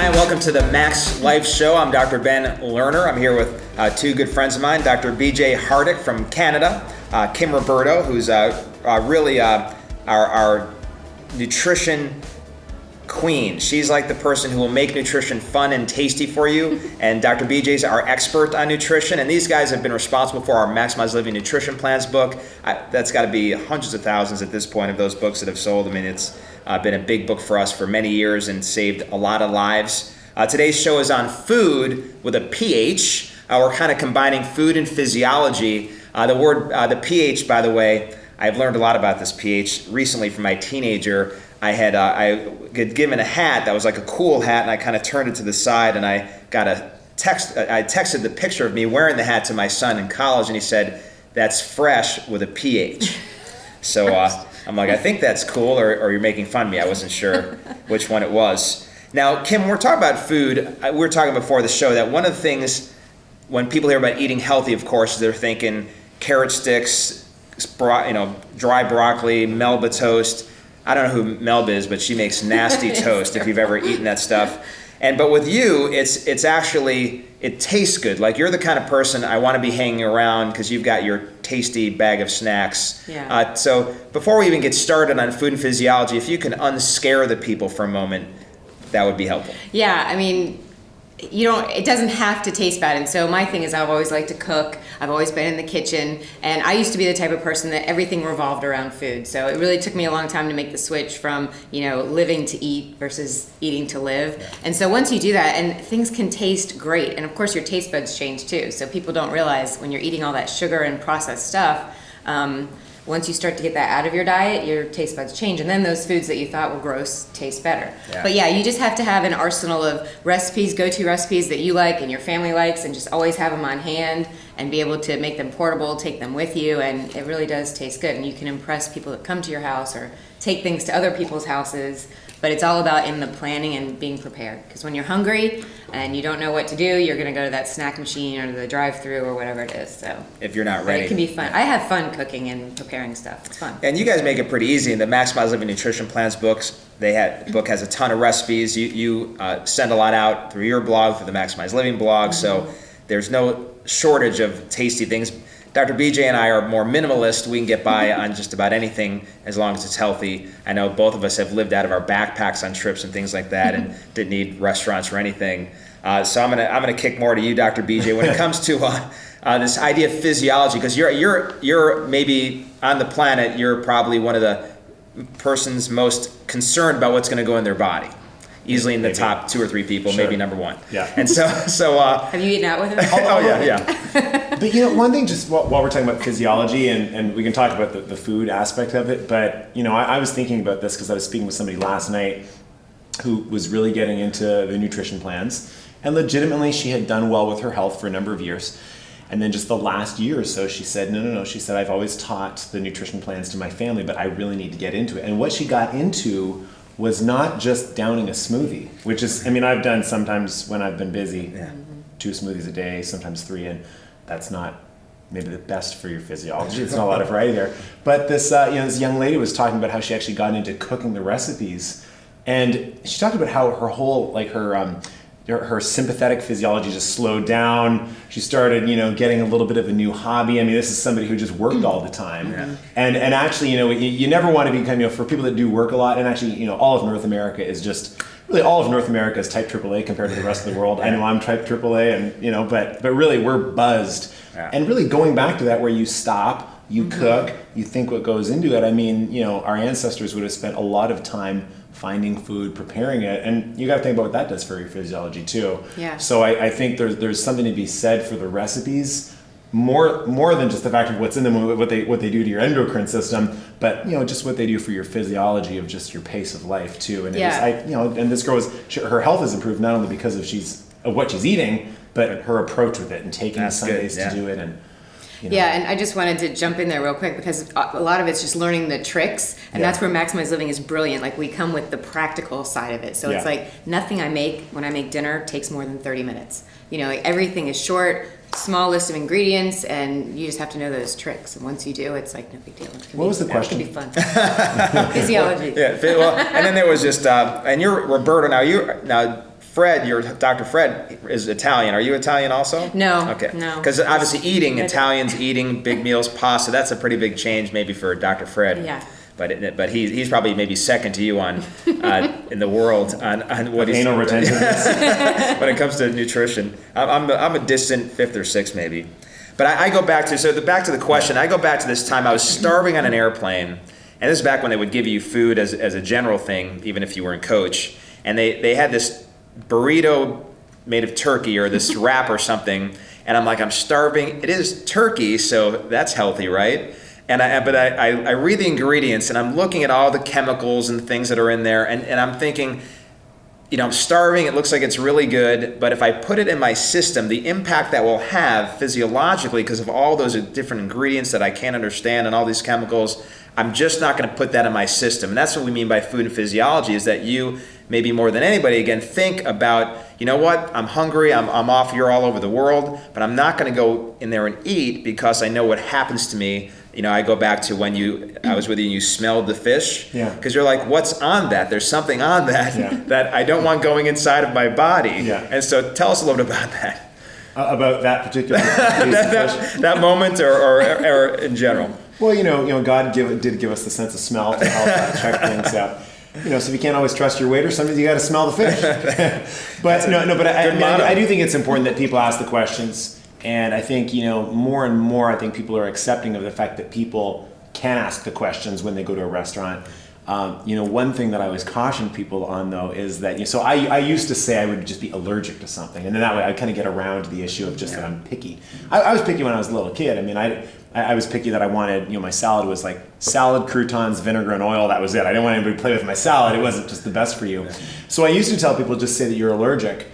Hi, and welcome to the Max Life Show. I'm Dr. Ben Lerner. I'm here with two good friends of mine, Dr. BJ Hardick from Canada, Kim Roberto, who's really our nutrition queen. She's like the person who will make nutrition fun and tasty for you. And Dr. BJ's our expert on nutrition. And these guys have been responsible for our Maximize Living Nutrition Plans book. That's got to be hundreds of thousands at this point of those books that have sold. I mean, it's been a big book for us for many years and saved a lot of lives. Today's show is on food with a PH. We're kind of combining food and physiology. The PH, by the way, I've learned a lot about this PH recently from my teenager. I had given a hat that was like a cool hat, and I kind of turned it to the side, and I got a text. I texted the picture of me wearing the hat to my son in college, and he said, "That's fresh with a PH." So I'm like, I think that's cool, or you're making fun of me. I wasn't sure which one it was. Now, Kim, we're talking about food. We were talking before the show that one of the things when people hear about eating healthy, of course, they're thinking carrot sticks, dry broccoli, Melba toast. I don't know who Melba is, but she makes nasty toast if you've ever eaten that stuff. But with you, it's actually, it tastes good. Like you're the kind of person I want to be hanging around because you've got your tasty bag of snacks. Yeah. So before we even get started on food and physiology, if you can unscare the people for a moment, that would be helpful. Yeah, I mean, it doesn't have to taste bad. And so my thing is I've always liked to cook. I've always been in the kitchen. And I used to be the type of person that everything revolved around food. So it really took me a long time to make the switch from, living to eat versus eating to live. Yeah. And so once you do that, and things can taste great. And of course your taste buds change too. So people don't realize when you're eating all that sugar and processed stuff, once you start to get that out of your diet, your taste buds change. And then those foods that you thought were gross taste better. Yeah. But yeah, you just have to have an arsenal of recipes, go-to recipes that you like and your family likes, and just always have them on hand and be able to make them portable, take them with you. And it really does taste good. And you can impress people that come to your house or take things to other people's houses. But it's all about in the planning and being prepared. Because when you're hungry and you don't know what to do, you're going to go to that snack machine or the drive-through or whatever it is. So if you're not ready, it can be fun. I have fun cooking and preparing stuff. It's fun. And you guys make it pretty easy. In the Maximize Living Nutrition Plans books, the book has a ton of recipes. You send a lot out through your blog, through the Maximize Living blog. Mm-hmm. So there's no shortage of tasty things. Dr. BJ and I are more minimalist. We can get by on just about anything as long as it's healthy. I know both of us have lived out of our backpacks on trips and things like that and didn't need restaurants or anything. So I'm gonna kick more to you, Dr. BJ, when it comes to this idea of physiology, because you're maybe on the planet, you're probably one of the persons most concerned about what's going to go in their body. Easily in the top 2 or 3 people, sure. Maybe number 1. Yeah. And so have you eaten out with him? Oh yeah. But one thing, just while we're talking about physiology, and we can talk about the food aspect of it, but I was thinking about this because I was speaking with somebody last night who was really getting into the nutrition plans, and legitimately she had done well with her health for a number of years. And then just the last year or so, she said, no. She said, I've always taught the nutrition plans to my family, but I really need to get into it. And what she got into was not just downing a smoothie, which is, I've done sometimes when I've been busy, 2 smoothies a day, sometimes 3, and that's not maybe the best for your physiology. It's not a lot of variety there. But this young lady was talking about how she actually got into cooking the recipes, and she talked about how her whole, her sympathetic physiology just slowed down. She started, getting a little bit of a new hobby. This is somebody who just worked all the time. Yeah. And actually, you never want to become, for people that do work a lot, and actually, all of North America is just, really all of North America is type AAA compared to the rest of the world. I know I'm type AAA, and, but really we're buzzed. Yeah. And really going back to that where you stop, you cook, you think what goes into it. Our ancestors would have spent a lot of time finding food, preparing it, and you got to think about what that does for your physiology too. Yeah. So I think there's something to be said for the recipes, more than just the fact of what's in them, what they do to your endocrine system, but just what they do for your physiology of just your pace of life too. And and this girl her health has improved not only because of what she's eating, but her approach with it and taking Sundays to do it. And Yeah, and I just wanted to jump in there real quick because a lot of it's just learning the tricks, and that's where Maximize Living is brilliant. Like, we come with the practical side of it. So it's like nothing I make when I make dinner takes more than 30 minutes. Everything is short, small list of ingredients, and you just have to know those tricks. And once you do, it's like no big deal. What was the question? It can be fun. Physiology. And then there was just, and you're Roberto now. Fred, your Dr. Fred is Italian. Are you Italian also? No. Okay. No. Because obviously Italians eating big meals, pasta, that's a pretty big change maybe for Dr. Fred. Yeah. But he's probably maybe second to you on in the world on what he's anal retention when it comes to nutrition. I'm a distant fifth or sixth maybe. But I go back to back to the question. I go back to this time I was starving on an airplane, and this is back when they would give you food as a general thing, even if you weren't coach. And they had this burrito made of turkey or this wrap or something, and I'm like, I'm starving. It is turkey, so that's healthy, right? And I read the ingredients, and I'm looking at all the chemicals and things that are in there, and I'm thinking, I'm starving, it looks like it's really good, but if I put it in my system, the impact that will have physiologically because of all those different ingredients that I can't understand and all these chemicals, I'm just not going to put that in my system. And that's what we mean by food and physiology, is that you, maybe more than anybody, again, think about, you know what, I'm hungry, I'm off here all over the world, but I'm not going to go in there and eat because I know what happens to me. I go back to when I was with you and you smelled the fish. Yeah. Because you're like, what's on that? There's something on that that I don't want going inside of my body. Yeah. And so tell us a little bit about that. About that particular fish. that moment or in general. Well, God did give us the sense of smell to help check things out. So if you can't always trust your waiter, sometimes you got to smell the fish. But I do think it's important that people ask the questions. And I think, more and more, I think people are accepting of the fact that people can ask the questions when they go to a restaurant. One thing that I always caution people on, though, is that, so I used to say I would just be allergic to something. And then that way I kind of get around the issue of just that I'm picky. I was picky when I was a little kid. I mean, I was picky that I wanted, my salad was like salad, croutons, vinegar, and oil. That was it. I didn't want anybody to play with my salad. It wasn't just the best for you. So I used to tell people, just say that you're allergic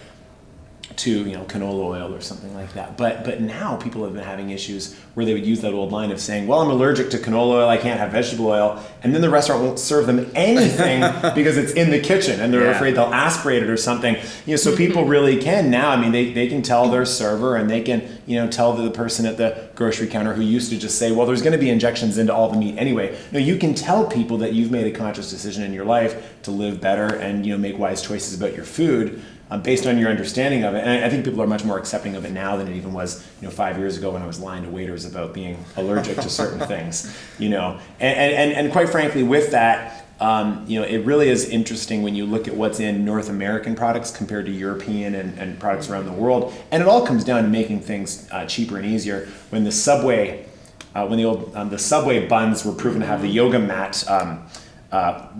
to canola oil or something like that. But now people have been having issues where they would use that old line of saying, well, I'm allergic to canola oil, I can't have vegetable oil, and then the restaurant won't serve them anything because it's in the kitchen and they're afraid they'll aspirate it or something. So people really can now, they can tell their server and they can tell the person at the grocery counter who used to just say, well, there's going to be injections into all the meat anyway. No, you can tell people that you've made a conscious decision in your life to live better and make wise choices about your food. Based on your understanding of it. And I think people are much more accepting of it now than it even was 5 years ago when I was lying to waiters about being allergic to certain things. And quite frankly, with that, it really is interesting when you look at what's in North American products compared to European and products around the world. And it all comes down to making things cheaper and easier. When the Subway, the Subway buns were proven to have the yoga mat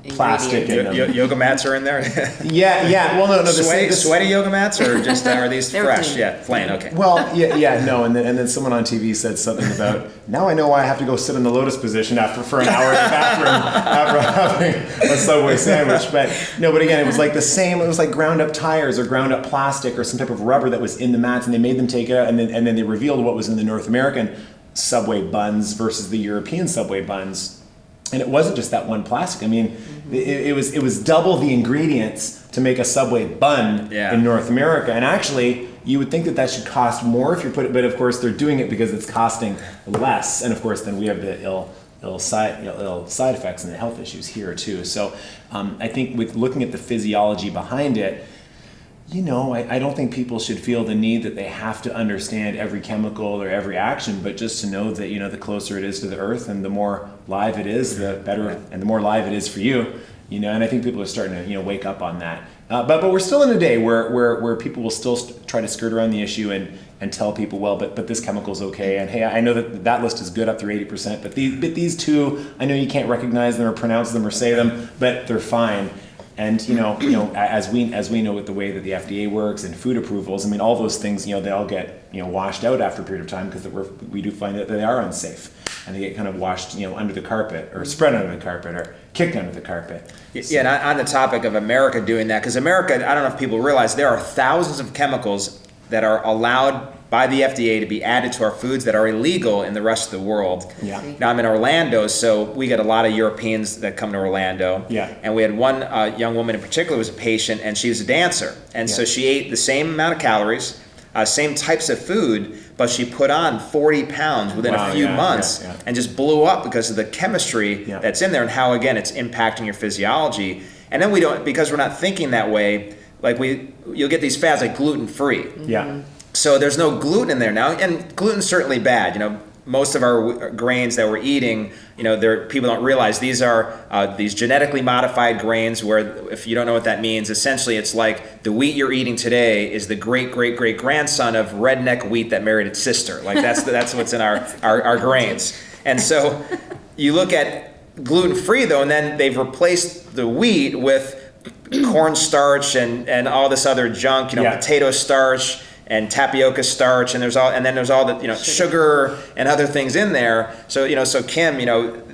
plastic in them. Yoga mats are in there? Yeah. Well, no. Sweaty yoga mats, or just are these fresh? Clean. Yeah, plain. Okay. Well, no. And then someone on TV said something about, now I know why I have to go sit in the lotus position for an hour in the bathroom after having a Subway sandwich. But again, it was like the same. It was like ground up tires or ground up plastic or some type of rubber that was in the mats, and they made them take it out, and then they revealed what was in the North American Subway buns versus the European Subway buns. And it wasn't just that one plastic. It was double the ingredients to make a Subway bun in North America. And actually, you would think that should cost more if you put it, but of course they're doing it because it's costing less. And of course, then we have the ill side effects and the health issues here too. So I think with looking at the physiology behind it, I don't think people should feel the need that they have to understand every chemical or every action, but just to know that, the closer it is to the earth and the more live it is, the better, and the more live it is for you, and I think people are starting to, wake up on that. But we're still in a day where people will still try to skirt around the issue and tell people, well, but this chemical's okay, and hey, I know that list is good up through 80%, but these two, I know you can't recognize them or pronounce them or say them, but they're fine. And as we know with the way that the FDA works and food approvals, all those things, they all get washed out after a period of time because we do find that they are unsafe, and they get kind of washed under the carpet or spread under the carpet or kicked under the carpet. Yeah, and on the topic of America doing that, because America, I don't know if people realize, there are thousands of chemicals that are allowed by the FDA to be added to our foods that are illegal in the rest of the world. Yeah. Now I'm in Orlando, so we get a lot of Europeans that come to Orlando. Yeah. And we had one young woman in particular was a patient, and she was a dancer. And so she ate the same amount of calories, same types of food, but she put on 40 pounds within a few months and just blew up because of the chemistry that's in there and how, again, it's impacting your physiology. And then we don't, because we're not thinking that way, you'll get these fads like gluten-free. Yeah. So there's no gluten in there now, and gluten's certainly bad. Most of our grains that we're eating, people don't realize these are these genetically modified grains where, if you don't know what that means, essentially it's like the wheat you're eating today is the great-great-great-grandson of redneck wheat that married its sister. Like that's what's in our grains. And so you look at gluten-free though, and then they've replaced the wheat with cornstarch and all this other junk, potato starch and tapioca starch, and there's all the sugar and other things in there. So Kim,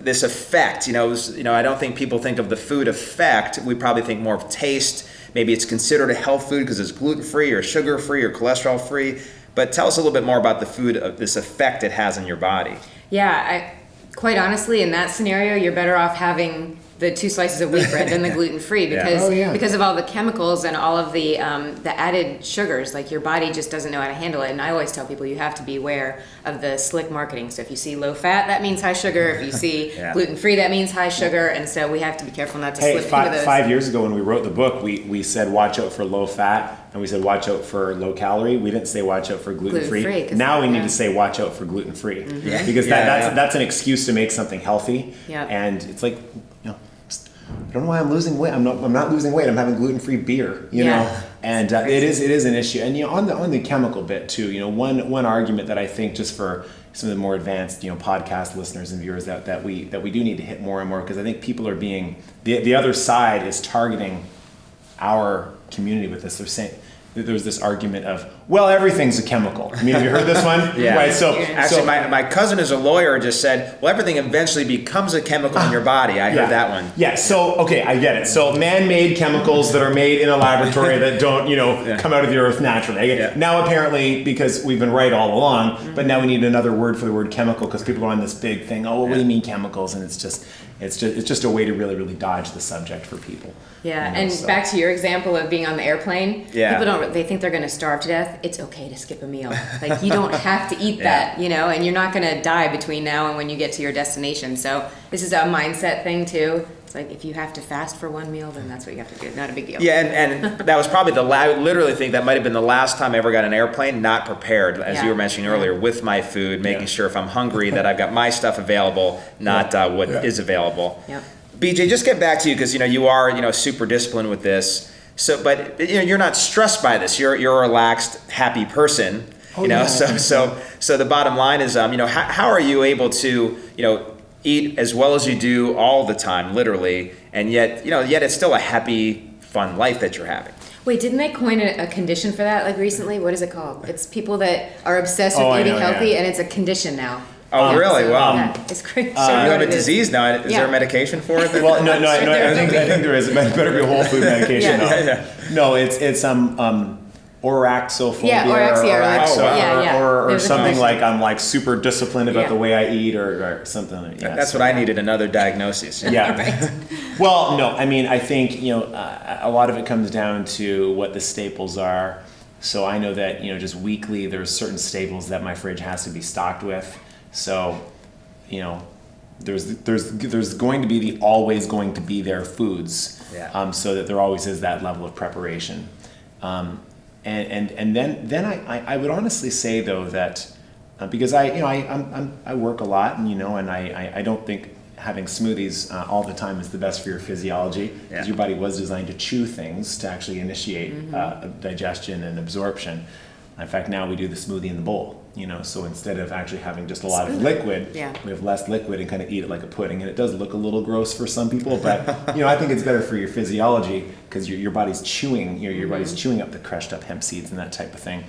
this effect, I don't think people think of the food effect. We probably think more of taste. Maybe it's considered a health food because it's gluten-free or sugar-free or cholesterol-free. But tell us a little bit more about the food, this effect it has on your body. Yeah, quite honestly, in that scenario, you're better off having the 2 slices of wheat bread than the gluten-free because of all the chemicals and all of the added sugars. Like, your body just doesn't know how to handle it. And I always tell people you have to be aware of the slick marketing. So if you see low fat, that means high sugar. If you see gluten-free, that means high sugar. And so we have to be careful not to slip into those. 5 years ago when we wrote the book, we said watch out for low fat, and we said watch out for low calorie. We didn't say watch out for gluten-free. Now we need to say watch out for gluten-free. Mm-hmm. Because that's an excuse to make something healthy. Yep. And it's like, I don't know why I'm losing weight. I'm not losing weight. I'm having gluten-free beer, you know, and it is an issue. And on the chemical bit too, one argument that I think, just for some of the more advanced podcast listeners and viewers, that we do need to hit more and more, because I think people are being the other side is targeting our community with this. They're saying there's this argument of, well, everything's a chemical. I mean, have you heard this one? Yeah. Right. So actually, my cousin is a lawyer, just said, well, everything eventually becomes a chemical in your body. I heard that one. Yeah. So, okay, I get it. So man-made chemicals that are made in a laboratory that don't, come out of the earth naturally. I get it. Now, apparently, because we've been right all along, but now we need another word for the word chemical, because people are on this big thing. Oh, well, what do you mean chemicals? And it's just a way to really, really dodge the subject for people. Yeah, back to your example of being on the airplane. People they think they're going to starve to death. It's okay to skip a meal. Like, you don't have to eat that, and you're not going to die between now and when you get to your destination. So this is a mindset thing too. It's like, if you have to fast for one meal, then that's what you have to do. Not a big deal. Yeah, and that was probably I literally think that might have been the last time I ever got an airplane not prepared, as you were mentioning earlier, with my food, making sure if I'm hungry that I've got my stuff available, not what is available. Yep. BJ, just get back to you, because you are super disciplined with this. So, but you're not stressed by this. You're a relaxed, happy person. So the bottom line is, how are you able to eat as well as you do all the time, literally, and yet it's still a happy, fun life that you're having. Wait, didn't they coin a condition for that, like, recently? What is it called? It's people that are obsessed with eating healthy, and it's a condition now. Oh, really? So, Wow. It's crazy. So you have a disease now. Is there a medication for it? Well, no. I think there is. It better be a whole food medication. No, it's oraxophobia or something like, I'm like super disciplined about the way I eat or something. That's what I needed, another diagnosis. Yeah. Right. Well, no. I mean, I think a lot of it comes down to what the staples are. So I know that just weekly there's certain staples that my fridge has to be stocked with. So, there's going to be always going to be there foods, so that there always is that level of preparation, and then I would honestly say though that because I work a lot, and and I don't think having smoothies all the time is the best for your physiology, because your body was designed to chew things to actually initiate digestion and absorption. In fact, now we do the smoothie in the bowl, so instead of actually having just a lot of liquid, we have less liquid and kind of eat it like a pudding. And it does look a little gross for some people, but I think it's better for your physiology, because your body's chewing, your body's chewing up the crushed up hemp seeds and that type of thing.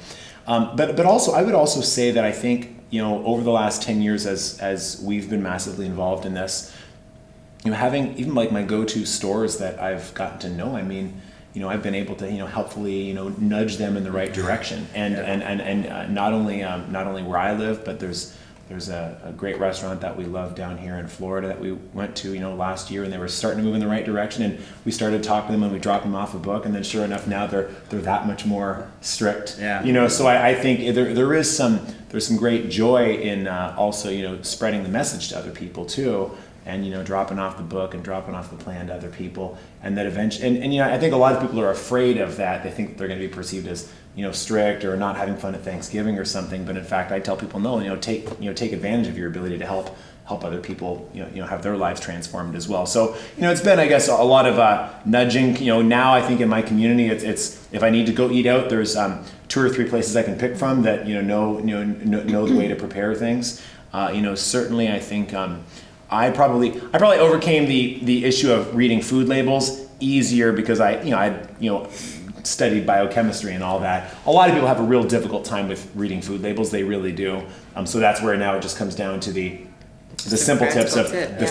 But also, I would also say that I think, over the last 10 years as we've been massively involved in this, having even like my go-to stores that I've gotten to know, I mean, I've been able to, helpfully, nudge them in the right direction, and not only where I live, but there's There's a great restaurant that we love down here in Florida that we went to, last year, and they were starting to move in the right direction. And we started talking to them, and we dropped them off a book. And then, sure enough, now they're that much more strict. Yeah. So I think there's some great joy in also spreading the message to other people too, and dropping off the book and dropping off the plan to other people, and that eventually, and I think a lot of people are afraid of that. They think they're going to be perceived as strict or not having fun at Thanksgiving or something. But in fact, I tell people, no, take advantage of your ability to help other people, have their lives transformed as well. So, it's been, I guess, a lot of nudging. Now I think in my community, it's if I need to go eat out, there's 2 or 3 places I can pick from that know the way to prepare things. Certainly, I think I probably overcame the issue of reading food labels easier because I studied biochemistry and all that. A lot of people have a real difficult time with reading food labels. They really do. So that's where now it just comes down to the simple tips of the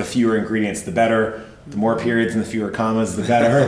fewer ingredients, the better. The more periods and the fewer commas, the better.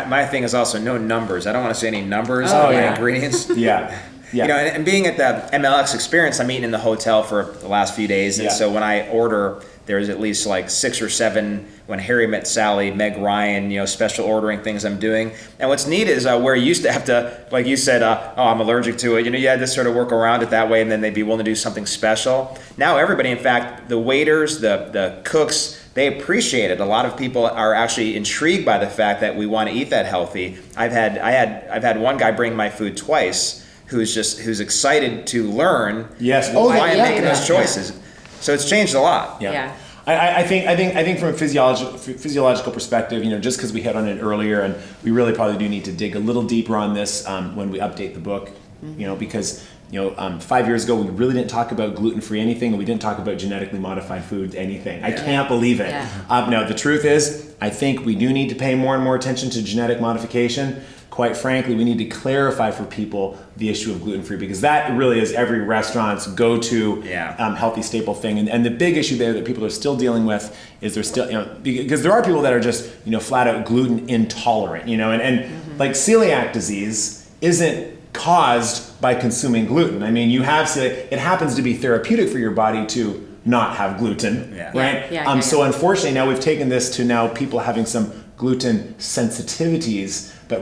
My thing is also no numbers. I don't want to say any numbers on my ingredients. Yeah. And being at the MLX experience, I'm eating in the hotel for the last few days, and so when I order, there's at least like 6 or 7 when Harry Met Sally, Meg Ryan, special ordering things I'm doing. And what's neat is where you used to have to, like you said, I'm allergic to it. You had to sort of work around it that way, and then they'd be willing to do something special. Now everybody, in fact, the waiters, the cooks, they appreciate it. A lot of people are actually intrigued by the fact that we want to eat that healthy. I've had one guy bring my food twice, who's excited to learn why I'm making those choices. So it's changed a lot. Yeah. I think from a physiological perspective, just because we hit on it earlier, and we really probably do need to dig a little deeper on this when we update the book, because 5 years ago we really didn't talk about gluten-free anything, and we didn't talk about genetically modified foods anything. I can't believe it. Now the truth is, I think we do need to pay more and more attention to genetic modification. Quite frankly, we need to clarify for people the issue of gluten-free, because that really is every restaurant's go-to healthy staple thing. And the big issue there that people are still dealing with is they're still, because there are people that are just, flat out gluten intolerant, and like celiac disease isn't caused by consuming gluten. I mean, you have celiac, it happens to be therapeutic for your body to not have gluten, right? So unfortunately, now we've taken this to now people having some gluten sensitivities, but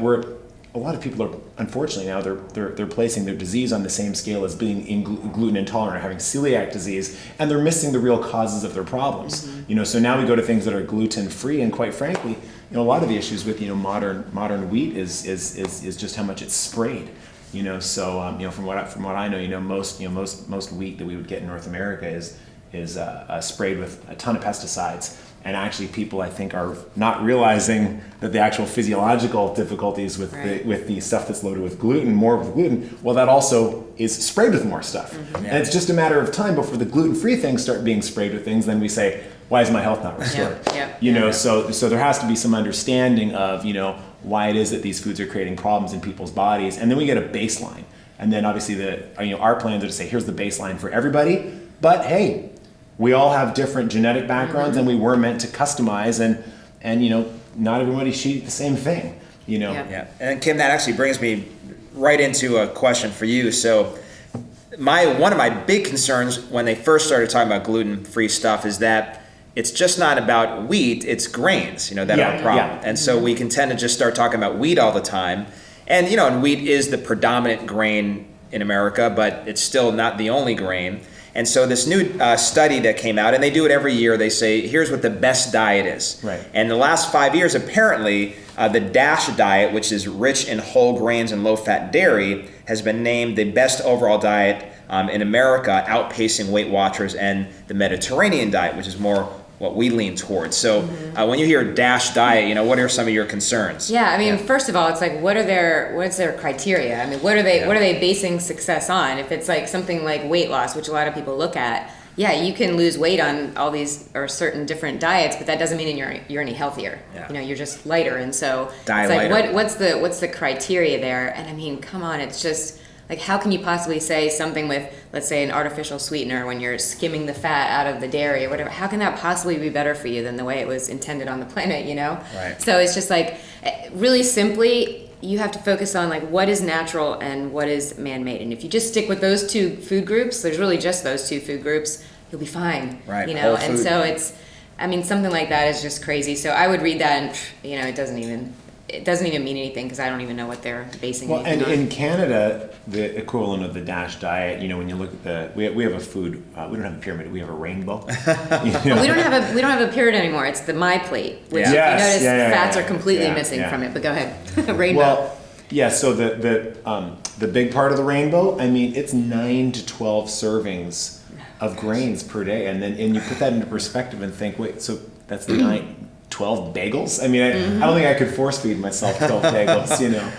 a lot of people are, unfortunately now, they're placing their disease on the same scale as being gluten intolerant or having celiac disease, and they're missing the real causes of their problems. So now we go to things that are gluten free, and quite frankly, a lot of the issues with modern wheat is just how much it's sprayed. So from what I know, most wheat that we would get in North America is sprayed with a ton of pesticides. And actually, people, I think, are not realizing that the actual physiological difficulties with the stuff that's loaded with gluten, well, that also is sprayed with more stuff. And it's just a matter of time before the gluten-free things start being sprayed with things. Then we say, why is my health not restored? So there has to be some understanding of, why it is that these foods are creating problems in people's bodies. And then we get a baseline. And then obviously our plans are to say, here's the baseline for everybody. But hey, we all have different genetic backgrounds, and we were meant to customize, and not everybody should eat the same thing. And Kim, that actually brings me right into a question for you. So one of my big concerns when they first started talking about gluten-free stuff is that it's just not about wheat, it's grains, that are a problem. And so we can tend to just start talking about wheat all the time. And, and wheat is the predominant grain in America, but it's still not the only grain. And so this new study that came out, and they do it every year, they say, here's what the best diet is. Right. And the last 5 years, apparently, the DASH diet, which is rich in whole grains and low-fat dairy, has been named the best overall diet in America, outpacing Weight Watchers and the Mediterranean diet, which is more what we lean towards. So when you hear DASH diet, what are some of your concerns? Yeah, I mean, first of all, it's like, what's their criteria? I mean, what are they basing success on? If it's like something like weight loss, which a lot of people look at, you can lose weight on all these or certain different diets, but that doesn't mean you're any healthier. You're just lighter. And so it's like, what's the criteria there? And I mean, come on, it's just like, how can you possibly say something with, let's say, an artificial sweetener when you're skimming the fat out of the dairy or whatever? How can that possibly be better for you than the way it was intended on the planet, Right. So it's just like, really simply, you have to focus on like what is natural and what is man-made. And if you just stick with those two food groups, there's really just those two food groups, you'll be fine. Right. You know, Whole and food. so it's, I mean, something like that is just crazy. So I would read that and, you know, it doesn't even mean anything because I don't even know what they're basing Well, anything and on. in Canada, the equivalent of the DASH diet, you know, when you look at we have a food, we don't have a pyramid, we have a rainbow. You know? Well, we don't have a pyramid anymore. It's the My Plate, which Yeah. if you notice, fats are completely yeah, missing yeah. from it. But go ahead, rainbow. Well, yeah. So the big part of the rainbow, I mean, it's 9 to 12 servings of grains per day, and you put that into perspective and think, wait, so that's 12 bagels? I mean, I don't think I could force feed myself 12 bagels, you know.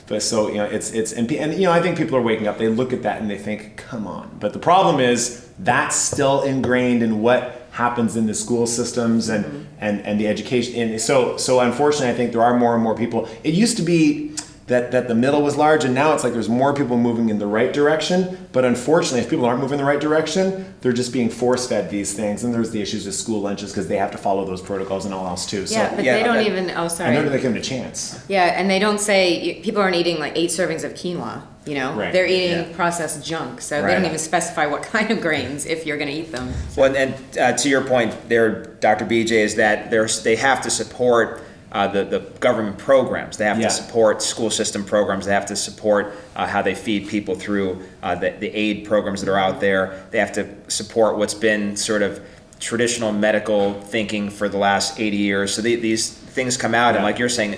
But so, you know, it's and you know, I think people are waking up. They look at that and they think, come on. But the problem is that's still ingrained in what happens in the school systems and the education. And so unfortunately, I think there are more and more people. It used to be that the middle was large, and now it's like there's more people moving in the right direction. But unfortunately, if people aren't moving in the right direction, they're just being force-fed these things. And there's the issues with school lunches because they have to follow those protocols and all else too. So, yeah, but they don't even. Oh, sorry. and they're not giving a chance. Yeah, and they don't say people aren't eating like 8 servings of quinoa. You know, Right. they're eating Yeah. processed junk, so they Right. don't even specify what kind of grains if you're going to eat them. Well, and to your point there, Dr. BJ, is that they have to support the government programs. They have Yeah. to support school system programs. They have to support how they feed people through the aid programs that are out there. They have to support what's been sort of traditional medical thinking for the last 80 years. So these things come out, and Yeah. like you're saying,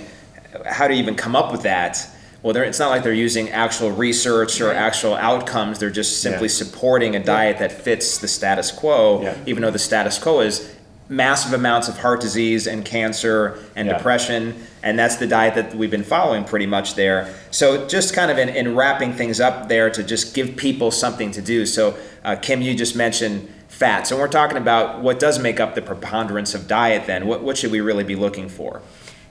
how do you even come up with that? Well, it's not like they're using actual research or Right. actual outcomes. They're just simply Yeah. supporting a diet that fits the status quo, Yeah. even though the status quo is massive amounts of heart disease and cancer and Yeah. depression, and that's the diet that we've been following pretty much there. So just kind of in wrapping things up there to just give people something to do. So Kim, you just mentioned fats, and we're talking about what does make up the preponderance of diet then. What should we really be looking for?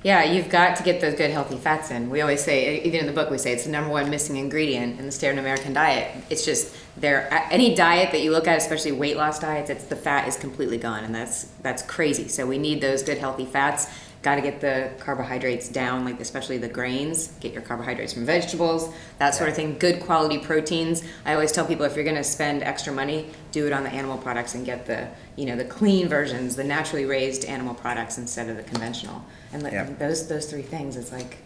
Yeah, you've got to get those good healthy fats in. We always say, even in the book, we say it's the number one missing ingredient in the standard American diet. It's just any diet that you look at, especially weight loss diets, the fat is completely gone, and that's crazy. So we need those good healthy fats. Got to get the carbohydrates down, like especially the grains. Get your carbohydrates from vegetables, that sort of thing. Good quality proteins. I always tell people if you're going to spend extra money, do it on the animal products and get the clean versions, the naturally raised animal products instead of the conventional. And Yeah. those 3 things is like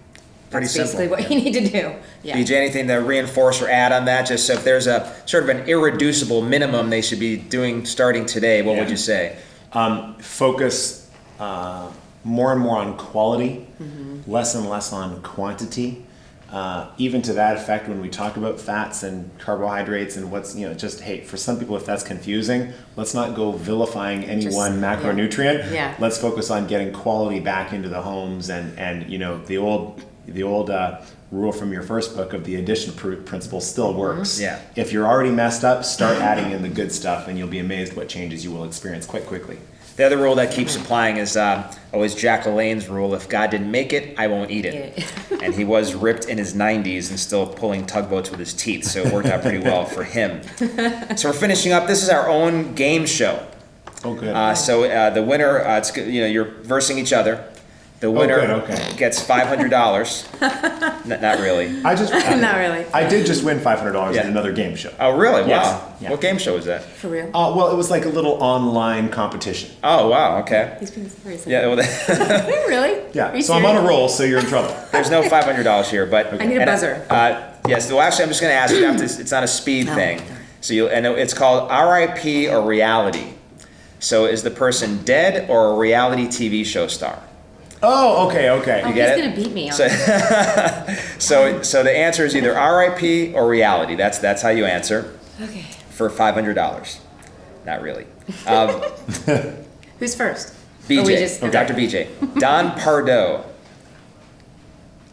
Pretty that's simple. basically what you need to do. Yeah. BJ, anything to reinforce or add on that? Just so if there's a sort of an irreducible minimum they should be doing starting today, what would Yeah. you say? Focus more and more on quality, less and less on quantity. Even to that effect, when we talk about fats and carbohydrates and what's, just, hey, for some people, if that's confusing, let's not go vilifying any Just- one macronutrient. Yeah. Let's focus on getting quality back into the homes and the old rule from your first book of the addition principle still works. Yeah. If you're already messed up, start adding in the good stuff and you'll be amazed what changes you will experience quite quickly. The other rule that keeps applying is always Jack LaLanne's rule: if God didn't make it, I won't eat it. And he was ripped in his 90s and still pulling tugboats with his teeth, so it worked out pretty well for him. So we're finishing up. This is our own game show. Oh, good. So the winner, it's you're versing each other. The winner good, okay. gets $500. Not really. I just Not really. I did just win $500 Yeah. in another game show. Oh, really? Yes. Wow. Yeah. What game show was that? For real. Well, it was like a little online competition. Oh, wow. Okay. He's being serious. Yeah. Well, Really? Yeah. Are you So I'm on a serious? roll, so you're in trouble. there's no $500 here, but I need a buzzer. Yes. Well, actually, I'm just going to ask you. It's not a speed Oh, thing. darn. So it's called RIP or reality. So is the person dead or a reality TV show star? Oh, okay. Oh, You he's get it? gonna beat me on So- this. So the answer is either RIP or reality. That's how you answer Okay. for $500. Not really. Who's first? BJ, Or we just- okay. Dr. BJ, Don Pardo.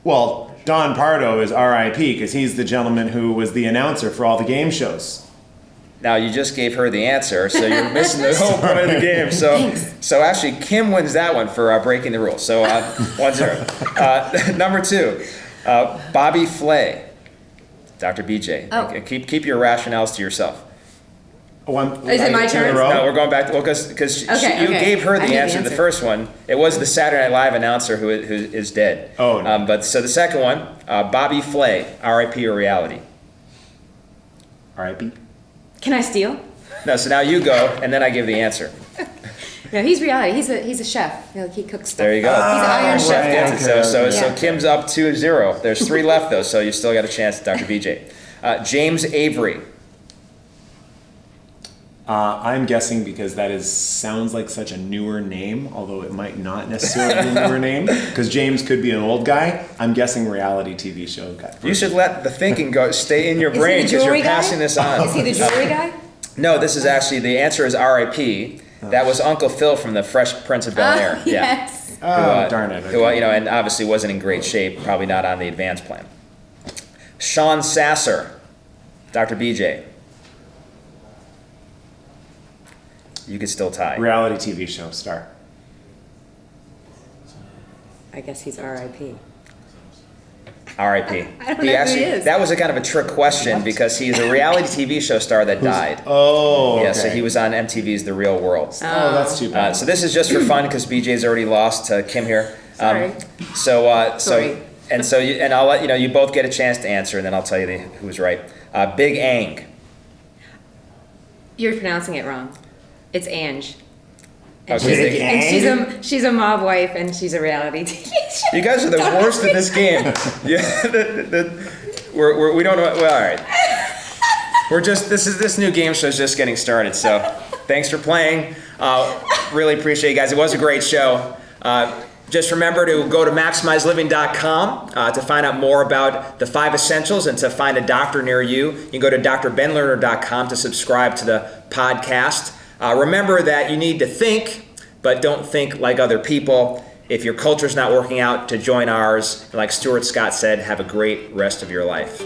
Well, Don Pardo is RIP because he's the gentleman who was the announcer for all the game shows. Now you just gave her the answer, so you're missing the whole point of the game. So actually, Kim wins that one for breaking the rules. So 1-0. Number 2, Bobby Flay. Dr. BJ, Oh. keep your rationales to yourself. Is it my turn? No, we're going back. Well, because you gave her the answer. The first one. It was the Saturday Night Live announcer who is dead. Oh, no. But so the second one, Bobby Flay, R.I.P. or reality? R.I.P. Can I steal? No. So now you go, and then I give the answer. No, he's reality. He's a chef. He cooks stuff. There you go. He's an Iron Chef. Gets it. So Yeah. Kim's up 2-0. There's 3 left though, so you still got a chance, Dr. BJ. James Avery. I'm guessing because that sounds like such a newer name, although it might not necessarily be a newer name, because James could be an old guy. I'm guessing reality TV show guy. You should let the thinking stay in your Is he brain the because you're jewelry guy? passing this on. Is he the jewelry guy? No, this is actually, the answer is R.I.P. That was Uncle Phil from the Fresh Prince of Bel-Air. Yes. Oh, darn it. Who, and obviously wasn't in great shape, probably not on the advanced plan. Sean Sasser, Dr. BJ. You could still tie. Reality TV show star. I guess he's R.I.P. R.I.P. I don't know who he is. That was a kind of a trick question because he's a reality TV show star that died. Oh, okay. Yeah, so he was on MTV's The Real World. Oh, that's too bad. So this is just for fun because BJ's already lost to Kim here. Sorry. So I'll let you know. You both get a chance to answer, and then I'll tell you who's right. Big Ang. You're pronouncing it wrong. It's Ange. And, Okay. she's a mob wife, and she's a reality TV show. You guys are the worst at this game. Yeah, we don't know. Well, all right. This new game show is just getting started. So, thanks for playing. Really appreciate you guys. It was a great show. Just remember to go to MaximizeLiving.com to find out more about the 5 essentials and to find a doctor near you. You can go to drbenlerner.com to subscribe to the podcast. Remember that you need to think, but don't think like other people. If your culture's not working out, to join ours. And like Stuart Scott said, have a great rest of your life.